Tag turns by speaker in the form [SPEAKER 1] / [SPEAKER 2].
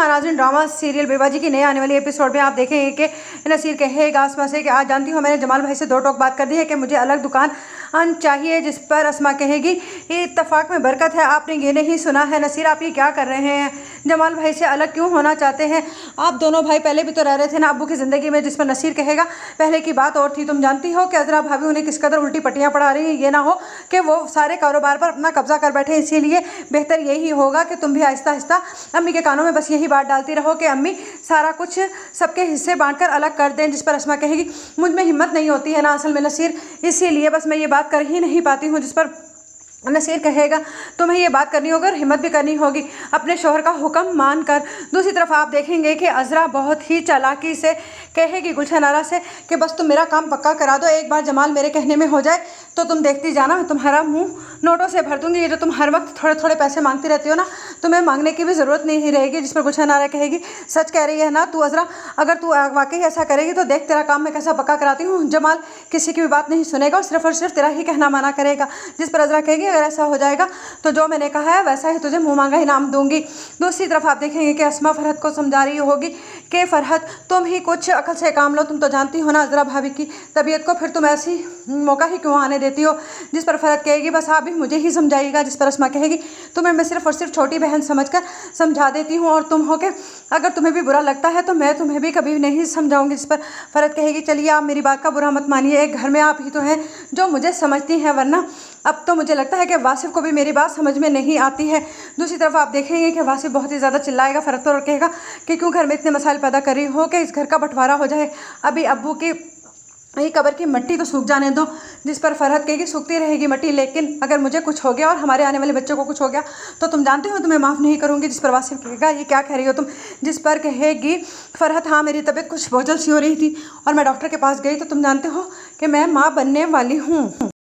[SPEAKER 1] हाँ नाज़रीन, drama serial बेबाजी की नए आने वाली एपिसोड में आप देखेंगे कि नसीर कहेगा आसमा से कि आज जानती हो मैंने जमाल भाई से दो टोक बात कर दी है कि मुझे अलग दुकान चाहिए, जिस पर अस्मा कहेगी ये इत्तेफाक में बरकत है, आपने ये नहीं सुना है नसीर आप ये क्या कर रहे हैं, जमाल भाई से अलग क्यों होना चाहते हैं, आप दोनों भाई पहले भी तो रह रहे थे ना अब्बू की ज़िंदगी में। जिस पर नसीर कहेगा पहले की बात और थी, तुम जानती हो कि अजरा भाभी उन्हें किस कदर उल्टी पट्टियाँ पढ़ा रही हैं, ये ना हो कि वो सारे कारोबार पर अपना कब्जा कर बैठे, इसीलिए बेहतर यही होगा कि तुम भी आहिस्ता आहिस्ता अम्मी के कानों में बस यही बात डालती रहो कि अम्मी सारा कुछ सबके हिस्से बांटकर अलग कर दें। जिस पर अस्मा कहेगी मुझ में हिम्मत नहीं होती है ना असल में नसीर, इसीलिए बस मैं ये बात कर ही नहीं पाती हूँ। जिस पर नसीर कहेगा तुम्हें ये बात करनी होगी और हिम्मत भी करनी होगी अपने शोहर का हुक्म मानकर। दूसरी तरफ आप देखेंगे कि अजरा बहुत ही चालाकी से कहेगी गुलशन आरा से कि बस तुम मेरा काम पक्का करा दो, एक बार जमाल मेरे कहने में हो जाए तो तुम देखती जाना, मैं तुम्हारा मुंह नोटों से भर दूंगी, ये जो तुम हर वक्त थोड़े थोड़े पैसे मांगती रहती हो ना, तुम्हें मांगने की भी ज़रूरत नहीं रहेगी। जिस पर गुलशन आरा कहेगी सच कह रही है ना तू अजरा, अगर तू वाकई ऐसा करेगी तो देख तेरा काम मैं कैसा पक्का कराती हूँ, जमाल किसी की भी बात नहीं सुनेगा और सिर्फ तेरा ही कहना माना करेगा। जिस पर अजरा कहेगी अगर ऐसा हो जाएगा तो जो मैंने कहा है वैसा ही तुझे मुंह मांगा इनाम दूंगी। दूसरी तरफ आप देखेंगे कि अस्मा फरहत को समझा रही होगी कि फरहत तुम ही कुछ अकल से काम लो, तुम तो जानती हो ना अजरा भाभी की तबीयत को, फिर तुम ऐसी मौका ही क्यों आने देती हो। जिस पर फरहत कहेगी बस आप भी मुझे ही समझाइएगा। जिस पर अस्मा कहेगी तुम्हें मैं सिर्फ और सिर्फ छोटी बहन समझकर समझा देती हूँ और तुम हो के अगर तुम्हें भी बुरा लगता है तो मैं तुम्हें भी कभी नहीं समझाऊंगी। जिस पर फरहत कहेगी चलिए आप मेरी बात का बुरा मत मानिए, एक घर में आप ही तो हैं जो मुझे समझती हैं, वरना अब तो मुझे लगता है कि वासिफ को भी मेरी बात समझ में नहीं आती है। दूसरी तरफ आप देखेंगे कि वासिफ बहुत ही ज़्यादा चिल्लाएगा फरहत पर और कहेगा कि क्यों घर में इतने मसाइल पैदा कर रही हो कि इस घर का बंटवारा हो जाए, अभी अब्बू की ये कब्र की मिट्टी तो सूख जाने दो। जिस पर फरहत कहेगी सूखती रहेगी मिट्टी, लेकिन अगर मुझे कुछ हो गया और हमारे आने वाले बच्चों को कुछ हो गया तो तुम जानते हो तुम्हें माफ़ नहीं करूँगी। जिस पर वासिफ कहेगा ये क्या कह रही हो तुम। जिस पर कहेगी फरहत हाँ मेरी तबीयत कुछ बोझल सी हो रही थी और मैं डॉक्टर के पास गई तो तुम जानते हो कि मैं माँ बनने वाली हूँ।